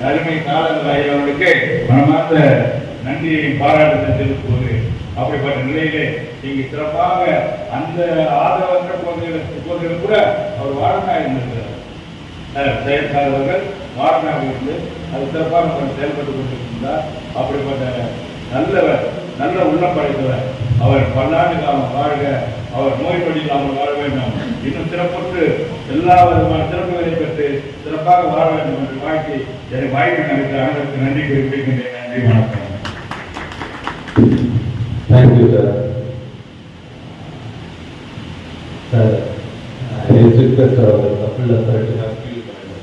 அருமை நாளங்கள் ஐயாவுக்கு மனமார்ந்த நன்றியை பாராட்டு தெரிவிப்போது அப்படிப்பட்ட நிலையிலே இங்கு சிறப்பாக அந்த ஆதரவற்ற போதிலும் கூட அவர் வாரணாக இருந்திருக்கிறார். செயற்காரர்கள் வாரணாக இருந்து அது சிறப்பாக செயல்பட்டுக் கொண்டிருந்தார். அப்படிப்பட்ட நல்ல உள்ளம் படைத்தவர். அவர் பல்லாண்டு காலம் வாழ்க, அவர் நோய்படி இல்லாமல் வாழ வேண்டும், இன்னும் சிறப்புற்று எல்லா விதமான சிறப்புகளை பெற்று சிறப்பாக வாழ வேண்டும் என்று வாழ்க்கை என்னை வாய்ப்பு அளித்த அனைவருக்கு நன்றி குறிப்பிடுகின்றேன். நன்றி, வணக்கம். Thank you sir. சார் ரிக்வெஸ்ட் அவர் கப்பலில் கரெக்டாக ஃபீல் பண்ணுங்கள்.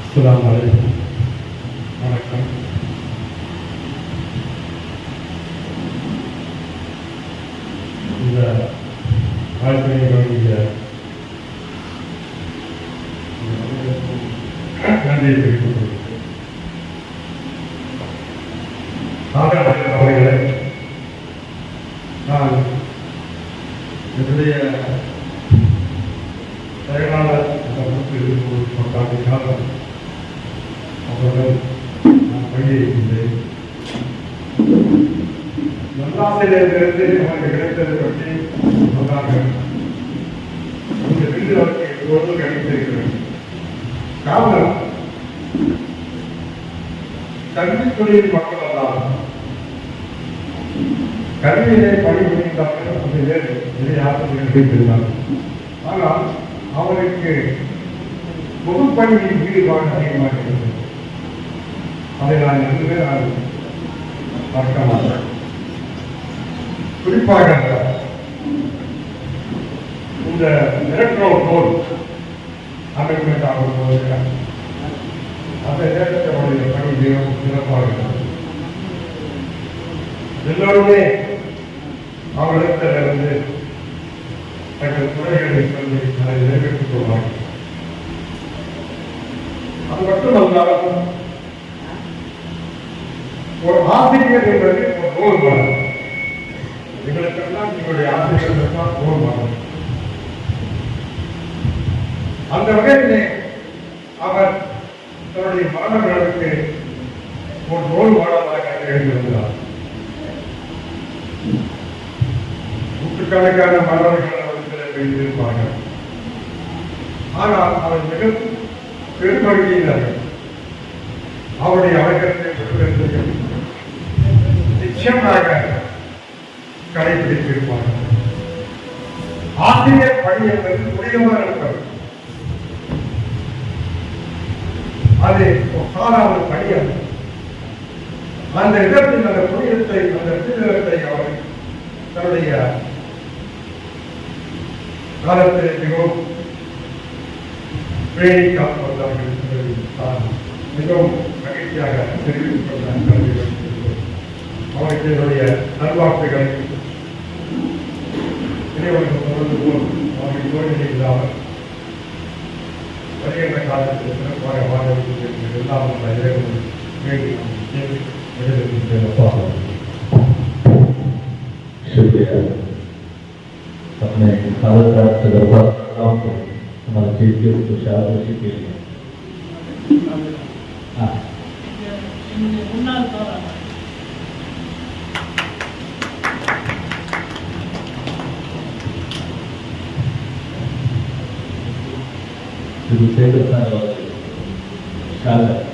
அஸ்ஸலாமு அலைக்கும். வணக்கம். இந்த வாழ்க்கையை வழங்கிய நன்றியை தெரிவித்துக் கொள்கிறேன். அவர்களை நான் என்னுடைய செயலாளர் காரணம் அவர்கள் நான் பணியிருக்கின்றேன். நல்லாசிரியர்களிருந்து நமக்கு கிடைத்தது பற்றி சொன்னார்கள். இந்த விருது அவருக்கு எப்போதும் கிடைத்திருக்கிறது. காரணம் கல்வித்துறையில் மக்கள் வந்தாலும் கல்வியிலே பணிபுரிந்தார்கள். அந்த வேறு நிறைய ஆசிரியர்கள் கிடைத்திருந்தார்கள். ஆனால் அவருக்கு பொதுப்பணியின் ஈடுபாடு அதிகமாக இருக்கிறது. அதை நான் எதுவுமே நான் மறக்க மாட்டேன். குறிப்பாக இந்த எலக்ட்ரோ ரோல் அமைப்புக்காக அந்த நேரத்தினுடைய பணி மிகவும் சிறப்பாக இருக்கிறது. எல்லோருமே அவர்களிடத்திலிருந்து தங்கள் துறைகளை சொல்லி அதை நிறைவேற்றிக் கொள்வார்கள். அது மட்டுமல்லாமல் ஒரு ஆசிரியர் என்பது ஒரு ரோல் மாடல். எங்களுக்கெல்லாம் எங்களுடைய ஆசிரியர்கள் தான் ரோல் மாடல். அந்த வகையிலே அவர் தன்னுடைய மாணவர்களுக்கு ஒரு ரோல் மாடலாக எழுதியிருந்தார். நூற்றுக்கணக்கான மாணவர்கள் அவர்கள் எழுதியிருப்பார்கள். ஆனால் அவர் மிக பெருமகிழ்ச்சியினர் அவருடைய அவசரத்தை நிச்சயமாக கடைபிடித்திருப்பார்கள். ஆசிரியர் பணி என்பது புனிதமாக இருப்பது. அது சாதாரண பணி அல்ல. அந்த இடத்தில் அந்த புனிதத்தை அந்த புனிதத்தை அவர் தன்னுடைய காலத்தில் மிகவும் பேணி காப்பவர்கள் மிகவும் மகிழ்ச்சியாக தெரிவித்துக் கொண்டார். அவருக்கு என்னுடைய நல்வாழ்த்துக்களை இறைவனுக்கு தொடர்ந்து போல் அவருக்கு தோல்வி இல்லாமல் வருகின்ற காலத்தில் சிறப்பாக வாழ எல்லாம் இறைவன் शुक्रिया. अपने भारत राष्ट्र दरबार को हमारे चीफ गेस्ट को शाबाशी के लिए शाबाश.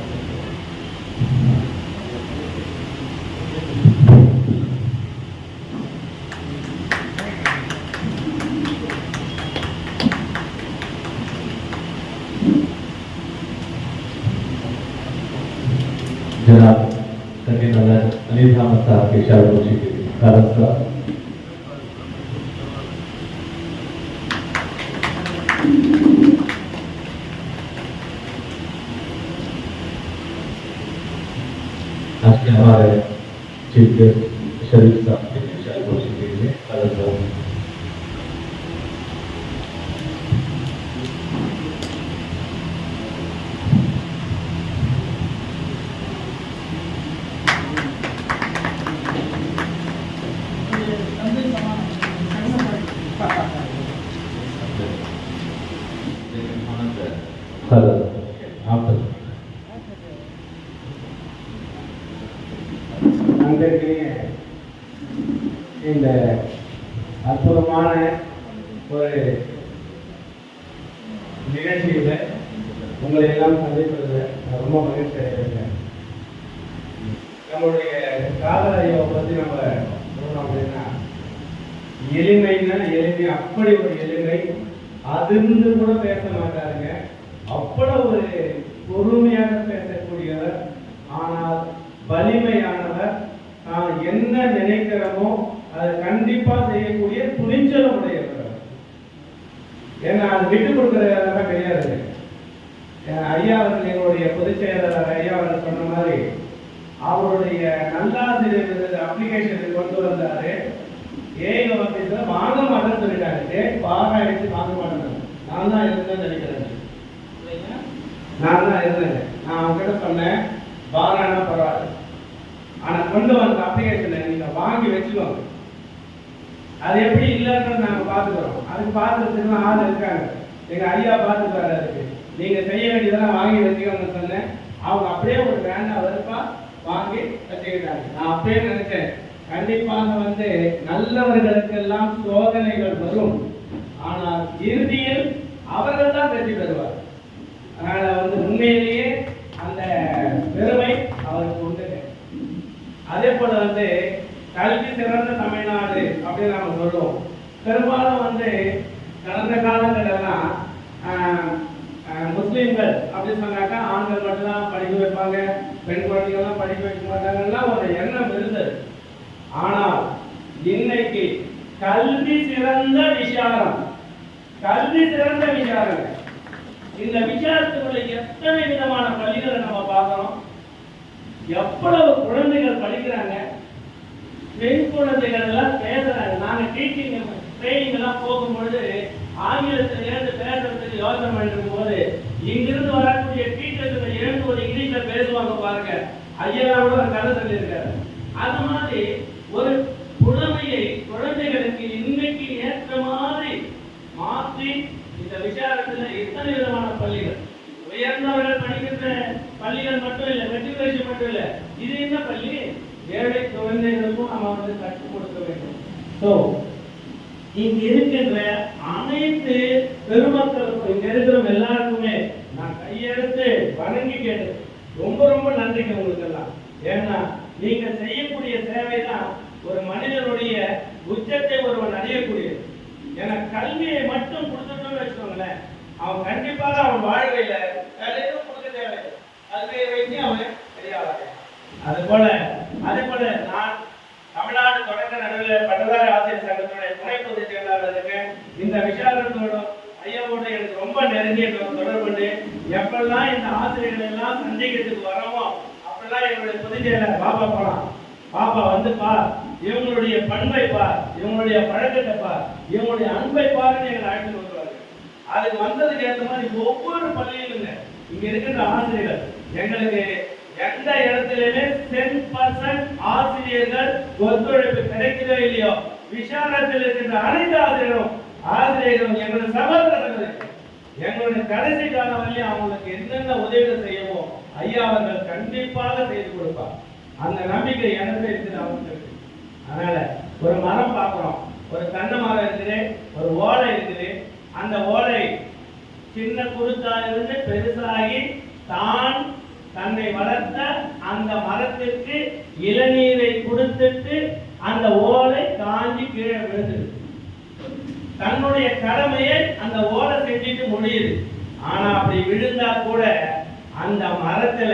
जनाब कन्वीनर अनिल अहमद साहब के शाबाशी के लिए भारत का आज के हमारे चीफ गेस्ट शरीफ साहब के लिए शाबाशी के लिए भारत का அன்றைக்கு இந்த அற்புதமான ஒரு நிகழ்ச்சியில் உங்களை எல்லாம் சந்திப்பதில் நான் ரொம்ப மகிழ்ச்சி அடைகிறேன். நம்மளுடைய காதல் ஐயாவை பற்றி நம்ம சொல்லணும் அப்படின்னா எளிமைன்னா எளிமை, அப்படி ஒரு எளிமை, அதிர்ந்து கூட பேச மாட்டாருங்க. அவ்வளவு ஒரு பொறுமையாக பேசக்கூடியவர், ஆனால் வலிமையானவர். நான் என்ன நினைக்கிறோமோ அதை கண்டிப்பா செய்யக்கூடிய துணிச்சல் உடையவர். ஏன்னா அது விட்டு கொடுக்கறதெல்லாம் கிடையாது. ஐயா அவர்கள், எங்களுடைய பொதுச் செயலாளர் ஐயா அவர்கள் சொன்ன மாதிரி அவருடைய நல்லாசிரியர் விருது அப்ளிகேஷன் கொண்டு வந்தாரு. ஏஐ ஆபீஸ்ல வாங்க மாட்டேன்னு சொல்லிட்டாங்க. பாராயிடுச்சு, வாங்க மாட்டேன். நான் தான் இருந்தேன்னு நினைக்கிறேன். நான் தான் இருந்தேன். நான் அவங்க கிட்ட சொன்னேன், பாரானா பரவாயில்ல, ஆனா கொண்டு வந்த அப்ளிகேஷனை நீங்க வாங்கி வச்சுக்கோங்க. அது எப்படி இல்லைன்னு நாங்க பாத்துக்கிறோம். அதுக்கு பாத்துக்கிறதுக்கு ஆள் இருக்காங்க. எங்க ஐயா பாத்துக்கிறாரு. அதுக்கு நீங்க செய்ய வேண்டியதெல்லாம் வாங்கி வச்சுக்கோங்கன்னு சொன்னேன். அவங்க அப்படியே ஒரு வேண்டாம் வெறுப்பா வாங்கி வச்சுக்கிட்டாங்க. நான் அப்படியே நினைச்சேன், கண்டிப்பாக நல்லவர்களுக்கெல்லாம் சோதனைகள் வரும், ஆனால் இறுதியில் அவர்கள் தான் வெற்றி பெறுவார். அதனால உண்மையிலேயே அந்த பெருமை அவருக்கு உண்டு. அதே போல கல்வி சிறந்த தமிழ்நாடு அப்படின்னு நம்ம சொல்லுவோம். பெரும்பாலும் கடந்த காலங்கள் எல்லாம் முஸ்லீம்கள் அப்படின்னு சொன்னாக்கா ஆண்கள் மட்டும்தான் படிக்க வைப்பாங்க, பெண் குழந்தைகள்லாம் படிக்க வைக்க மாட்டாங்கலாம் ஒரு எண்ணம் இருந்தது. ஆனால் இன்னைக்கு கல்வி சிறந்த விசாரம், கல்வி சிறந்த விசாரம். இந்த விசாரத்துக்குள்ள எத்தனை விதமான பள்ளிகளை நம்ம பார்க்கிறோம். எவ்வளவு குழந்தைகள் படிக்கிறாங்க, பெண் குழந்தைகள் எல்லாம் பேசுறாங்க. நாங்க டீச்சிங் ட்ரைனிங் எல்லாம் போகும்பொழுது ஆங்கிலத்தில் இருந்து பேசுறதுக்கு யோசனை பண்ணிருக்கும் போது இங்கிருந்து வரக்கூடிய டீச்சர்கள் இருந்து ஒரு இங்கிலீஷ்ல பேசுவாங்க பாருங்க. ஐயா கூட ஒரு கதை சொல்லியிருக்காரு. அது மாதிரி ஒரு புலமையை குழந்தைகளுக்கு இன்னைக்கு ஏற்ற மாதிரி மாற்றி இந்த விசாரத்துல எத்தனை விதமான பள்ளிகள், உயர்ந்தவர்கள் படிக்கின்ற பள்ளிகள் மட்டும் இல்லை, மெட்ரிகுலேஷன் மட்டும் இல்லை, இது என்ன பள்ளி, ஏழை குழந்தைகளுக்கும் நம்ம கற்றுக் கொடுக்க வேண்டும். ஸோ இங்க இருக்கின்ற அனைத்து பெருமக்களுக்கும், இங்க இருக்கிற எல்லாருக்குமே நான் கையெடுத்து வணங்கி கேட்டேன். ரொம்ப ரொம்ப நன்றிங்க உங்களுக்கு எல்லாம். ஏன்னா நீங்க செய்யக்கூடிய சேவை தான் ஒரு மனிதனுடைய உச்சத்தை ஒருவன் அடையக்கூடியது. ஏன்னா கல்வியை மட்டும் கொடுத்துட்டோம்னு வச்சுக்கோங்களேன், அவன் கண்டிப்பாக அவன் வாழ்க்கையில எதுவும் கொடுக்க தேவை, கல்வியை வைத்து அவன் பெரியாளாக. அதே போல நான் தமிழ்நாடு தொடக்க நடுவில் பட்டதாரி ஆசிரியர் சங்கத்துடைய துணை பொதுச் செயலாளருக்கு இந்த விசாரணத்தோட ஐயாவோட எனக்கு ரொம்ப நெருங்கிய தொடர்பு. எப்பெல்லாம் இந்த ஆசிரியர்கள் எல்லாம் சந்திக்கிறதுக்கு வரமோ அப்பெல்லாம் எங்களுடைய பொதுச் செயலாளர் பாப்பா போலாம், பாப்பா பார், இவங்களுடைய பண்பை பார், இவங்களுடைய பழக்கத்தை பார், இவங்களுடைய அன்பை பாருன்னு எங்களை அழைத்து வருவார்கள். அதுக்கு வந்ததுக்கு ஏற்ற மாதிரி ஒவ்வொரு பள்ளியிலுங்க இங்க இருக்கின்ற ஆசிரியர்கள் எங்களுக்கு எந்த இடத்திலுமே 10% ஆசிரியர்கள் ஒத்துழைப்பு கிடைக்கிறதோ இல்லையோ, விசாரத்தில் இருக்கின்ற அனைத்து ஆசிரியர்களும் எங்களுடைய சகோதரர்கள் எங்களுடைய கடைசி காலம் வரையும் அவங்களுக்கு என்னென்ன உதவிகள் செய்யவோ ஐயா அவர்கள் கண்டிப்பாக செய்து கொடுப்பார். அந்த நம்பிக்கை எனக்கு இருக்குது அவங்களுக்கு. அதனால ஒரு மரம் பார்க்கிறோம், ஒரு தென்னை மரம் இருக்குது, ஒரு ஓலை இருக்குது. அந்த ஓலை சின்ன குருத்தாயிலிருந்து பெருசாகி தான் தன்னை வளர்த்த அந்த மரத்திற்கு இளநீரை கொடுத்துட்டு அந்த ஓலை காஞ்சி கீழே விழுந்தது. தன்னுடைய கடமையை அந்த ஓலை செஞ்சுட்டு முடியுது. ஆனா அப்படி விழுந்தா கூட அந்த மரத்துல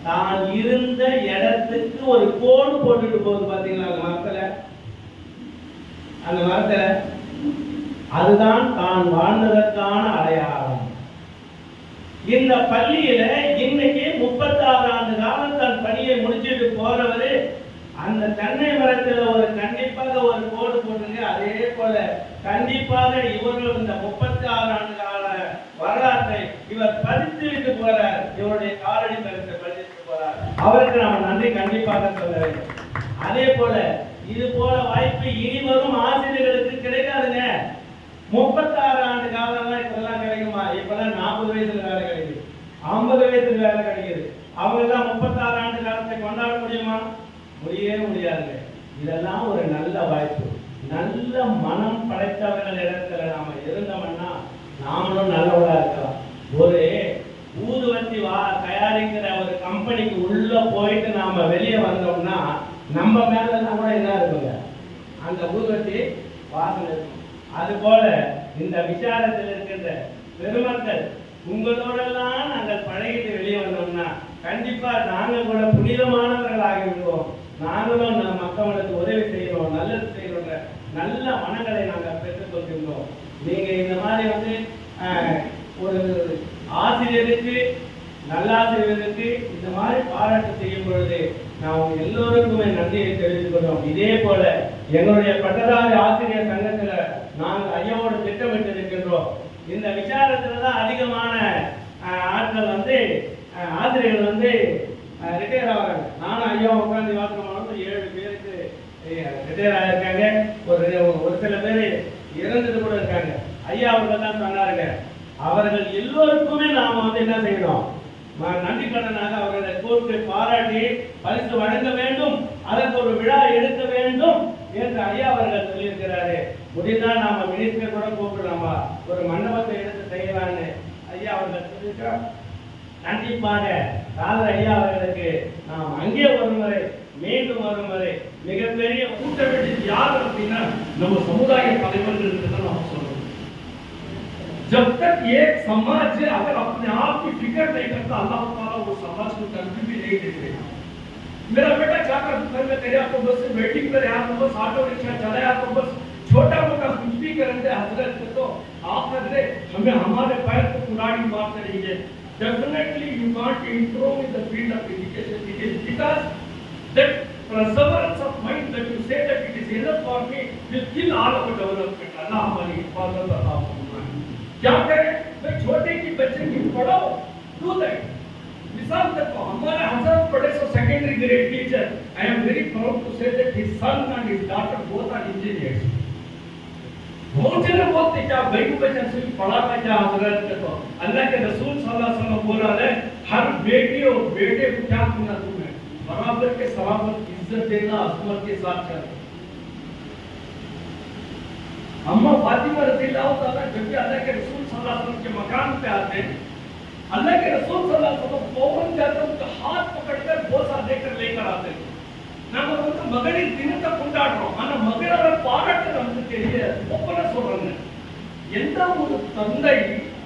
தான் இருந்த இடத்துக்கு ஒரு கோடு போட்டுட்டு போகுது பாத்தீங்களா. அந்த மரத்துல அதுதான் தான் வாழ்ந்ததற்கான அடையாளம். இந்த பள்ளியில இன்னைக்கு 36 ஆண்டு காலம் தன் பணியை முடிச்சுட்டு போறவரு அந்த தென்னை மரத்துல கண்டிப்பாக ஒரு கோடு போட்டுங்க. அதே போல கண்டிப்பாக இவர்கள் இந்த 36 ஆண்டு கால வரலாற்றை இவர் பதித்து விட்டு போறார். இவருடைய காலடி கருத்தை பதித்து போறார். அவருக்கு நாம நன்றி கண்டிப்பாக சொல்ல வேண்டும். அதே போல இது போல வாய்ப்பு இனி வரும் ஆசிரியர்களுக்கு கிடைக்காதுங்க. 36 ஆண்டு காலம் இப்பெல்லாம் கிடைக்குமா? இப்பெல்லாம் 40 வயசுல வேலை கிடைக்குது, 50 வயசுல வேலை கிடைக்குது. அவங்க எல்லாம் 36 ஆண்டு காலத்தை கொண்டாட முடியுமா? முடியவே முடியாதுங்க. இதெல்லாம் ஒரு நல்ல வாய்ப்பு. நல்ல மனம் படைத்தவர்கள் இடத்துல நாம இருந்தோம்னா நாமளும் நல்லவங்களா இருக்கலாம். ஒரு ஊதுவத்தி தயாரிக்கிற ஒரு கம்பெனிக்கு உள்ள போயிட்டு நாம வெளியே வந்தோம்னா நம்ம மேலாம் கூட என்ன இருக்குங்க, அந்த ஊதுவத்தி வாசனை இருக்கும். அது போல இந்த விசாரத்தில் இருக்கின்ற பெருமக்கள் உங்களோடெல்லாம் நாங்கள் பழகிட்டு வெளியே வந்தோம்னா கண்டிப்பா நாங்கள் கூட புனிதமானவர்களாக விடுவோம். நாங்களும் நம்ம மக்களுக்கு உதவி செய்யணும், நல்லது செய்யணுன்ற நல்ல மனங்களை நாங்கள் பெற்றுக் கொண்டிருந்தோம். நீங்க இந்த மாதிரி ஒரு ஆசிரியருக்கு, நல்லாசிரியருக்கு இந்த மாதிரி பாராட்டு செய்யும் பொழுது நாம் எல்லோருக்குமே நன்றியை தெரிவித்துக் கொள்வோம். இதே போல எங்களுடைய பட்டதாரி ஆசிரியர் சங்கத்துல நாங்கள் ஐயாவோட திட்டமிட்டு இருக்கின்றோம். இந்த விசாரத்துலதான் அதிகமான ஆட்கள் ஆசிரியர்கள் ரிட்டையர் ஆகிறாங்க. நானும் ஐயா உட்காந்து வாசனம் 7 பேருக்கு ரிட்டையர் ஆகிருக்காங்க. ஒரு சில பேர் இறந்தது கூட இருக்காங்க. ஐயா அவர்கள் தான் சொன்னாருங்க, அவர்கள் எல்லோருக்குமே நாம என்ன செய்யணும், நன்றி கடனாக அவர்களை கூப்பிட்டு பாராட்டி பரிசு வழங்க வேண்டும், அதற்கு ஒரு விழா எடுக்க வேண்டும் என்று ஐயா அவர்கள் சொல்லியிருக்கிறாரு. முடிந்தால் நாம மினிஸ்டர் கூட கூப்பிடலாமா, ஒரு மண்டபத்தை எடுத்து செய்யலான்னு ஐயா அவர்கள் சொல்லியிருக்கிறார். கண்டிப்பாக ராதர் ஐயா அவர்களுக்கு நாம் அங்கே வரும் வரை, மீண்டும் வரும் வரை மிகப்பெரிய கூட்ட வேண்டியது யார் அப்படின்னா நம்ம சமுதாய தலைவர்கள் தான் நாம் சொல்லணும். जब तक ये समाज अगर अपने आप की फिक्र नहीं करता, अल्लाह ताला वो समाज को कभी भी नहीं देते। मेरा बेटा क्या करता है, तेरे आपको बस वेटिंग पर यार बस ऑटो रिक्शा चलाया तो बस छोटा मोटा कुछ भी करते हजरत तो आप हजरे हमें हमारे पैर को कुरानी बात करेंगे। Definitely you can't improve in the field of education. It is because that perseverance of mind that you say that it is enough for me will kill all our development. Allah हमारी हिफाजत अता फरमाए। क्या करें भाई, छोटे की बच्चे की पढ़ाओ, do that. मिसाल देखो, हमारे हजरत पढ़े so secondary grade teacher. I am very proud to say that his son and his daughter both are engineers. बहुत जने बोलते क्या भाई को बच्चा से पढ़ाना क्या हजरत के, तो अल्लाह के रसूल सल्लल्लाहु अलैहि वसल्लम बोला है हर बेटी और बेटे को क्या करना तुम्हें बराबर के सलामत इज्जत देना, अजमत के साथ चलना। अम्मा फातिमा रज़ियल्लाहु ताला जब भी अल्लाह के रसूल सल्लल्लाहु अलैहि वसल्लम के मकान पे आते हैं, अल्लाह के रसूल सल्लल्लाहु अलैहि वसल्लम फौरन जाकर उनका हाथ पकड़कर बोसा देकर लेकर आते हैं। நாம மகளிர் தினத்தை கொண்டாடுறோம், ஆனா மகளோட பாராட்டு நமக்கு தெரிய ஒப்பனை சொல்றாங்க. எந்த ஒரு தந்தை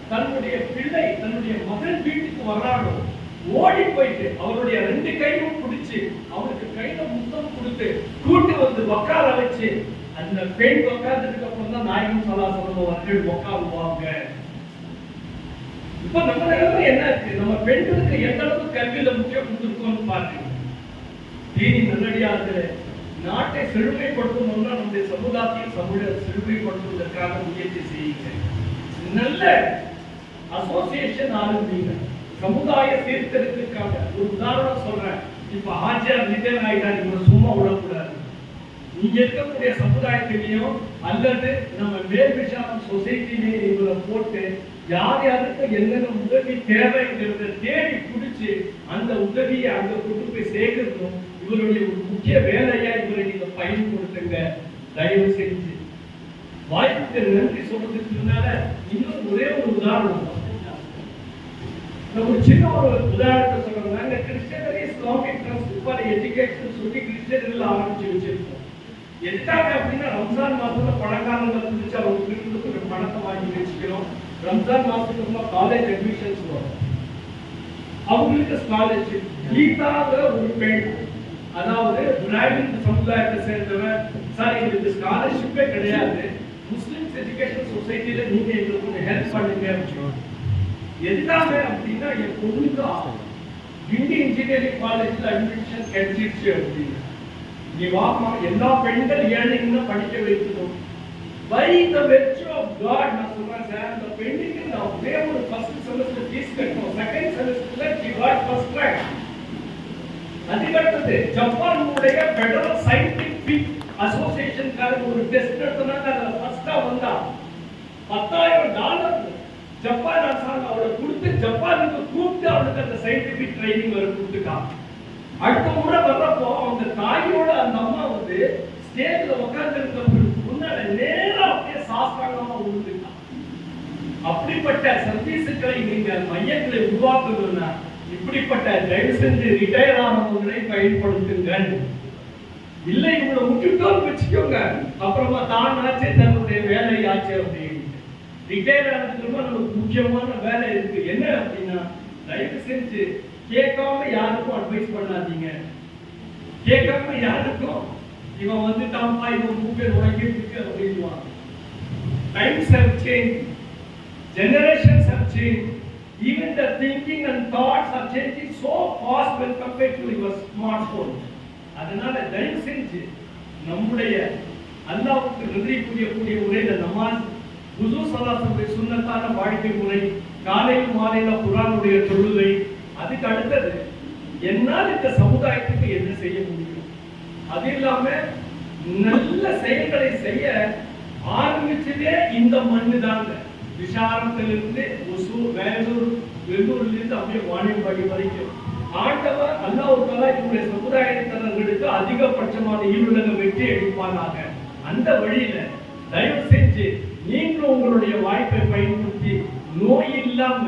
தன்னுடைய பிள்ளை தன்னுடைய மகன் வீட்டுக்கு வர்றாரோ ஓடி போயிட்டு அவருடைய 2 கையும் பிடிச்சு அவருக்கு கையில முத்தம் கொடுத்து கூட்டி வந்து உட்கார வச்சு அந்த பெண் உட்கார்ந்ததுக்கு அப்புறம் தான் நாயகம் ஸல்லல்லாஹு அலைஹி வஸல்லம் அவர்கள் உட்காருவாங்க. இப்ப நம்ம நிலைமை என்ன இருக்கு, நம்ம பெண்களுக்கு எந்த அளவுக்கு கல்வியில முக்கியம் கொடுத்துருக்கோம்னு பாருங்க. தீனி நல்லடியார்களே, நாட்டை செழுமைப்படுத்தணும்னா நம்முடைய சமுதாயத்தை செழுமைப்படுத்துவதற்காக முயற்சி செய்யுங்க. நல்ல அசோசியேஷன் ஆரம்பிங்க, சமுதாய சீர்திருத்தத்துக்காக. ஒரு உதாரணம் சொல்றேன், இப்ப ஆச்சார் ரிட்டையர் ஆயிட்டா நீங்க சும்மா விடக்கூடாது. இங்க இருக்கக்கூடிய சமுதாயத்திலையும் அல்லது நம்ம மேல் விஷயம் சொசைட்டிலையும் இவரை போட்டு யார் யாருக்கு என்னென்ன உதவி தேவைங்கிறத தேடி பிடிச்சு அந்த உதவியை அங்க கொண்டு போய் சேர்க்கணும் இவருடைய ஒரு முக்கிய வேலையா இவரை நீங்க பயன்படுத்துங்க. தயவு செஞ்சு வாய்ப்புக்கு நன்றி சொல்றதுக்கு முன்னால இன்னும் ஒரே ஒரு உதாரணம், ஒரு சின்ன ஒரு உதாரணத்தை சொல்றோம். நாங்க கிறிஸ்டியனரி இஸ்லாமிக் ட்ரஸ்ட் ஃபார் எஜுகேஷன் சொல்லி கிறிஸ்டியன்ல ஆரம்பிச்சு வச்சிருக்கோம். எதுக்காக அப்படின்னா ரம்ஜான் மாசத்துல பணக்காரங்களை பிடிச்சி அவங்க வீட்டுக்கு ஒரு பணத்தை வாங்கி வச்சுக்கிறோம். ரம்ஜான் மாசத்துக்கு காலேஜ் அட்மிஷன்ஸ் வரும், அவங்களுக்கு ஸ்காலர்ஷிப். கீதாங்கிற ஒரு பெண், அதாவது பிராமின் சமுதாயத்தை சேர்ந்தவர், சார் எங்களுக்கு ஸ்காலர்ஷிப்பே கிடையாது, முஸ்லிம்ஸ் எஜுகேஷன் சொசைட்டில நீங்க எங்களுக்கு கொஞ்சம் ஹெல்ப் பண்ணுங்க. எதுக்காக அப்படின்னா என் பொண்ணுக்கு கிண்டி இன்ஜினியரிங் காலேஜ்ல அட்மிஷன் கிடைச்சிருச்சு அப்படின்னு நீ வாமா, எல்லா பெண்கள் ஏழைங்கன்னா படிக்க வைக்கணும். By the virtue of God, நான் சொல்றேன் சார், அந்த பெண்ணுக்கு நான் ஒரே ஒரு ஃபர்ஸ்ட் செமஸ்டர் ஃபீஸ் கட்டணும், second செமஸ்டர்ல she got first rank. அதுக்கடுத்து ஜப்பானுடைய ஃபெடரல் சயின்டிபிக் அசோசியேஷன்கார ஒரு டெஸ்ட் எடுத்தனால அதுல ஃபர்ஸ்டா வந்தா $10,000 ஜப்பான் அரசாங்கம் அவளை கொடுத்து ஜப்பானுக்கு கூப்பிட்டு அவளுக்கு அந்த சயின்டிபிக் ட்ரைனிங் வர கொடுத்துட்டான். அடுத்த முறை வர்றப்போ அவங்க தாயோட அந்த அம்மா வந்து ஸ்டேஜ்ல உட்கார்ந்து இருக்கிறவங்களுக்கு முன்னாடி நேரா அப்படியே சாஸ்திரமா விழுந்துட்டான். அப்படிப்பட்ட சர்வீஸுகளை நீங்கள் மையங்களை உருவாக்கணும்னா இப்படிப்பட்ட தயவு செஞ்சு ரிட்டையர் ஆனவங்களை பயன்படுத்துங்கள். இல்லை இவங்களை விட்டுட்டோன்னு வச்சுக்கோங்க, அப்புறமா தான் ஆச்சு தன்னுடைய வேலை ஆச்சு அப்படின்னு. ரிட்டையர் ஆனதுக்கு நமக்கு முக்கியமான வேலை இருக்கு. என்ன அப்படின்னா தயவு செஞ்சு கேட்காம யாருக்கும் அட்வைஸ் பண்ணாதீங்க. கேட்காம யாருக்கும் இவன் வந்து தான்ப்பா இவன் மூக்கை உடைக்கிறதுக்கு அப்படின்வாங்க. Times have changed, generations have changed, even the thinking and thoughts are changing so fast when compared to your smartphone. அதனால தயவு செஞ்சு நம்முடைய அல்லாஹ்வுக்கு நன்றி புரியக்கூடிய முறையில நமாஸ், வுது ஸலாத்துடைய சுன்னத்தான வாழ்க்கை முறை, காலையில் மாலையில குர்ஆனுடைய தொழுகை, அதுக்கு அடுத்தது என்னால் இந்த சமுதாயத்துக்கு என்ன செய்ய முடியும், அது இல்லாம நல்ல செயல்களை செய்ய ஆரம்பிச்சதே இந்த மண்ணு தாங்க. விசாரத்திலிருந்து ஒசூர், வேலூர், வெள்ளூர்ல இருந்து அப்படியே வாணியம்பாடி வரைக்கும் ஆண்டவர் அல்லாஹ் தஆலா இவருடைய சமுதாயத்தினர்களுக்கு அதிகபட்சமான ஈருலக வெற்றி அளிப்பானாக. அந்த வழியில தயவு செஞ்சு நீங்களும் உங்களுடைய வாய்ப்பை பயன்படுத்தி நோய் இல்லாம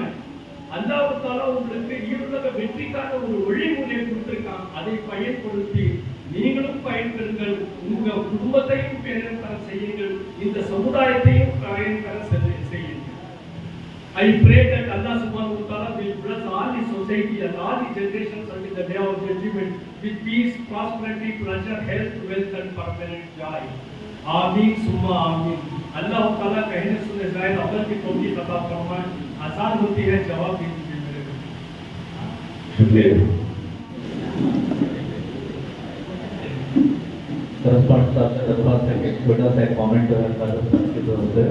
அல்லாஹ் தஆலா உங்களுக்கு ஈருலக வெற்றிக்கான ஒரு வழிமுறையை கொடுத்திருக்கான். அதை பயன்படுத்தி நீங்களும் பயன்பெறுங்கள், உங்க குடும்பத்தையும் பயன்பெற செய்யுங்கள், இந்த சமுதாயத்தையும் பயன்பெற செய்யுங்கள். I pray that Allah subhanahu wa ta'ala will bless all the society and all the generations until the day of judgment with peace, prosperity, pleasure, health, wealth and permanent joy. आमीन सुम्मा आमीन। अल्लाह ताला कहने सुने शायद अव्वल की तौफीक अता फरमाए। आसान होती है, जवाब दीजिए मेरे को। शुक्रिया। सरपंच साहब से दरबार से एक छोटा सा कमेंट है सरपंच की तरफ से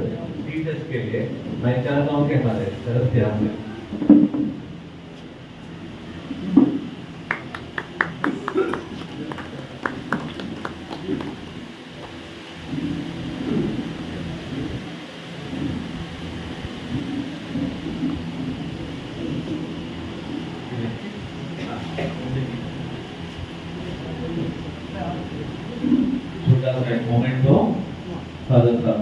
टीचर्स के लिए। मैं चाहता हूँ कि हमारे तरफ से आप छोटा सा एक मोमेंट दो फादर साहब।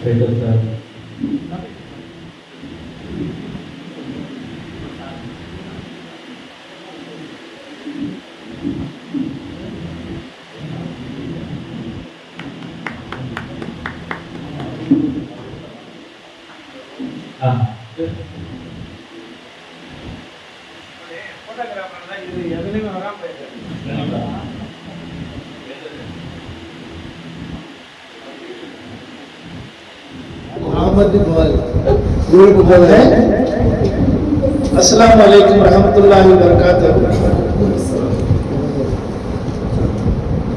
फेडर साहब अस्सलाम वालेकुम रहमतुल्लाहि व बरकातहू।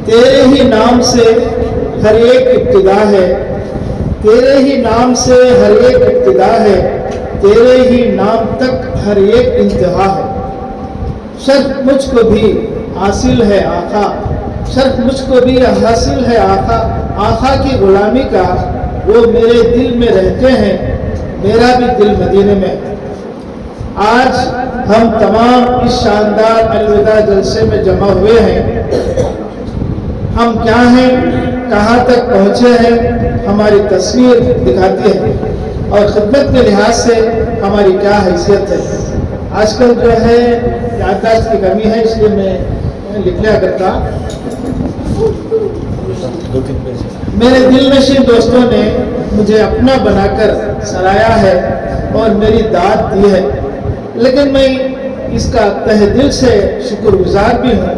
तेरे ही नाम से हर एक इब्तिदा है, तेरे ही नाम से हर एक इब्तिदा है, तेरे ही नाम तक हर एक इंतहा है। शर्फ मुझको भी हासिल है आका, शर्फ मुझको भी हासिल है आका, आका की गुलामी का वो मेरे दिल में रहते हैं, मेरा भी दिल मदीने में। आज हम तमाम इस शानदार अलविदा जलसे में जमा हुए हैं। हम क्या हैं, कहाँ तक पहुँचे हैं, हमारी तस्वीर दिखाती है और खिदमत के लिहाज से हमारी क्या हैसियत है। आजकल जो है याददाश्त की कमी है, इसलिए मैं लिख लिया करता। मेरे दिल नशीन दोस्तों ने मुझे अपना बनाकर सराहा है और मेरी दाद दी है, लेकिन मैं इसका तहे दिल से शुक्रगुजार भी हूँ,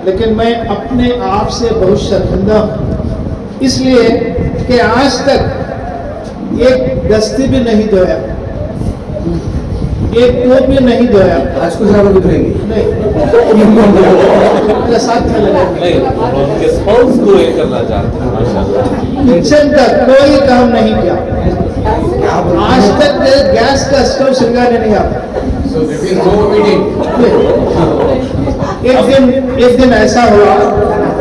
लेकिन मैं अपने आप से बहुत शर्मिंदा हूँ, इसलिए कि आज तक एक दस्ती भी नहीं धोया, एक कोप भी नहीं धोया। आज कुछ भी धोएंगे नहीं, साथ में लगा नहीं, उनके स्पाउस को ये करना चाहते हैं माशाल्लाह। किचन का कोई काम नहीं किया, आज तक गैस का स्टोव सिलगाने नहीं आता। एक दिन ऐसा हुआ,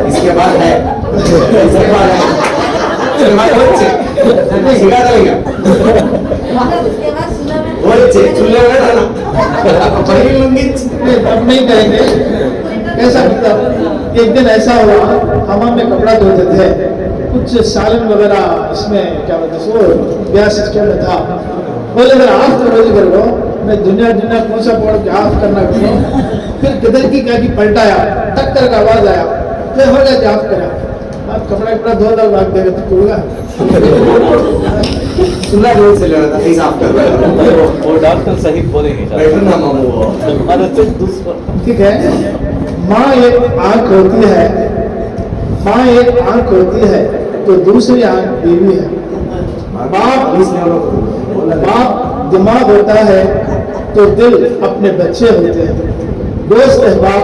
इसके बाद है, इसके बाद है। अब नहीं करेंगे। कैसा मतलब एक दिन ऐसा हुआ, हमाम में कपड़ा धोते थे, कुछ सालन वगैरह इसमें क्या बोलते सो ब्याह सिस्टम में था। बोले अगर आप तो रोज कर लो, मैं दुनिया कौन सा पढ़ के आप करना क्यों। फिर किधर की क्या की पलटाया, टक्कर का आवाज आया, फिर हो गया आप करा, आप कपड़ा धो दो भाग देगा तो होगा। सुनना रोज से लेना था, नहीं साफ कर रहा है। वो डॉक्टर सही बोलेंगे बैठो ना मामू वो। अरे तो दूसरा ठीक है। माँ एक आंख होती है, माँ एक आंख होती है तो दूसरी आंख बीवी है। बाप दिमाग होता है तो दिल अपने बच्चे होते हैं। दोस्त अहबाब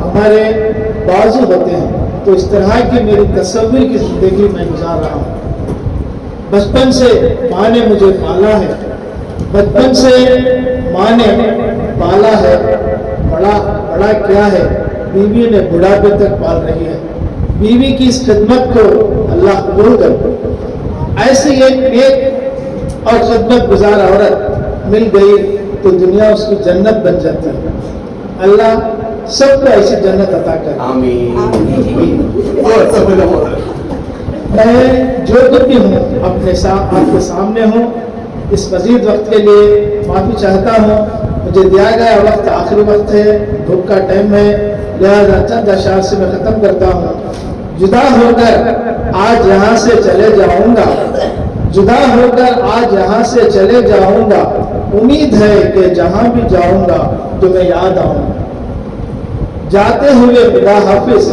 हमारे बाजू होते हैं। तो इस तरह की मेरी तस्वीर की जिंदगी मैं गुजार रहा हूँ। बचपन से माँ ने मुझे पाला है, बचपन से माँ ने पाला है। बड़ा क्या है, बीवी ने बुढ़ापे तक पाल रही है। बीवी की इस खिदमत को अल्लाह कबूल कर। ऐसी एक और खिदमत गुजार औरत मिल गई तो दुनिया उसकी जन्नत बन जाती है। अल्लाह सबको ऐसी जन्नत अता कर। मैं जो कुछ भी हूँ अपने साथ आपके सामने हूँ। इस मजीद वक्त के लिए माफ़ी चाहता हूँ। मुझे दिया गया वक्त आखिरी वक्त है, धूप का टाइम है, लिहाजा चंद अशार से मैं ख़त्म करता हूँ। जुदा होकर आज यहाँ से चले जाऊँगा, जुदा होकर आज यहाँ से चले जाऊँगा। उम्मीद है कि जहाँ भी जाऊँगा तुम्हें याद आऊँगा। जाते हुए खुदा हाफिज,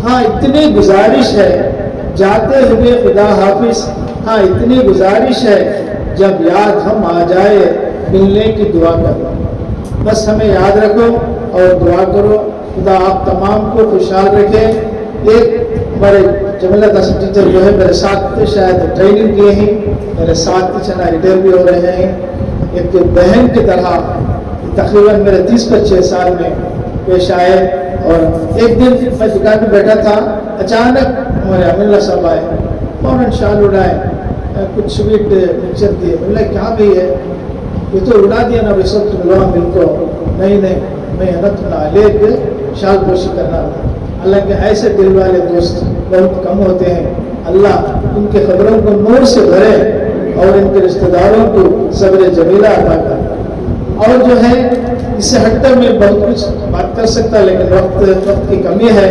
हाँ इतनी गुजारिश है। जाते हुए खुदा हाफिज, हाँ इतनी गुजारिश है। जब याद हम आ जाए मिलने की दुआ करो। बस हमें याद रखो और दुआ करो। खुदा आप तमाम को खुशहाल रखे। एक हमारे जमीला दास टीचर जो है मेरे साथ शायद ट्रेनिंग किए हैं, मेरे साथ टीचर रिटायर भी हो रहे हैं। एक बहन की तरह तकरीबन मेरे 30-25 साल में पेश आए। और एक दिन मैं दुकान में बैठा था, अचानक हमारे अमिल्ला साहब आए, फौरन शाल उड़ाए, कुछ स्वीट मिक्सर दिए। बोला क्या भी है, ये तो उड़ा दिया ना वैसे तुम लोग मिलको। नहीं मैं है ना तुम अलेक शाल पोशी करना। अल्लाह के ऐसे दिल वाले दोस्त बहुत कम होते हैं। अल्लाह उनके खबरों को नूर से भरे और इनके रिश्तेदारों को सब्र जमीला अता कर। और जो है इससे हटकर मैं बहुत कुछ बात कर सकता, लेकिन वक्त की कमी है।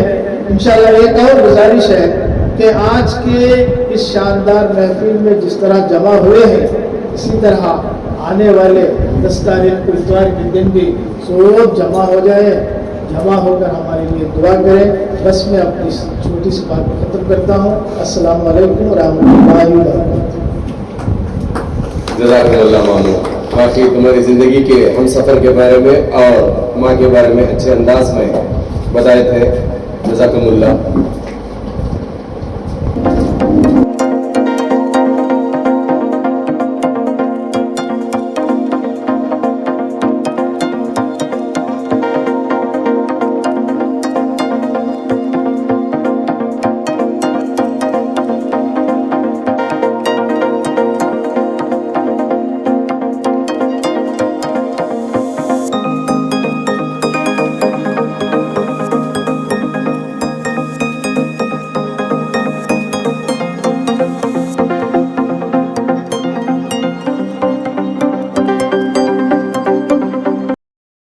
इंशाल्लाह एक और गुजारिश है कि आज के इस शानदार महफिल में जिस तरह जमा हुए हैं, इसी तरह आने वाले 10 तारीख को इतवार के दिन भी सब जमा हो जाए, जमा होकर हमारे लिए दुआ करें। बस मैं अपनी छोटी सी बात को खत्म करता हूँ। अस्सलाम वालेकुम व रहमतुल्लाहि व बरकातहू। जज़ाकल्लाह मामू, बाकी तुम्हारी ज़िंदगी के हम सफ़र के बारे में और माँ के बारे में अच्छे अंदाज में बताए थे। जज़ाकल्लाह।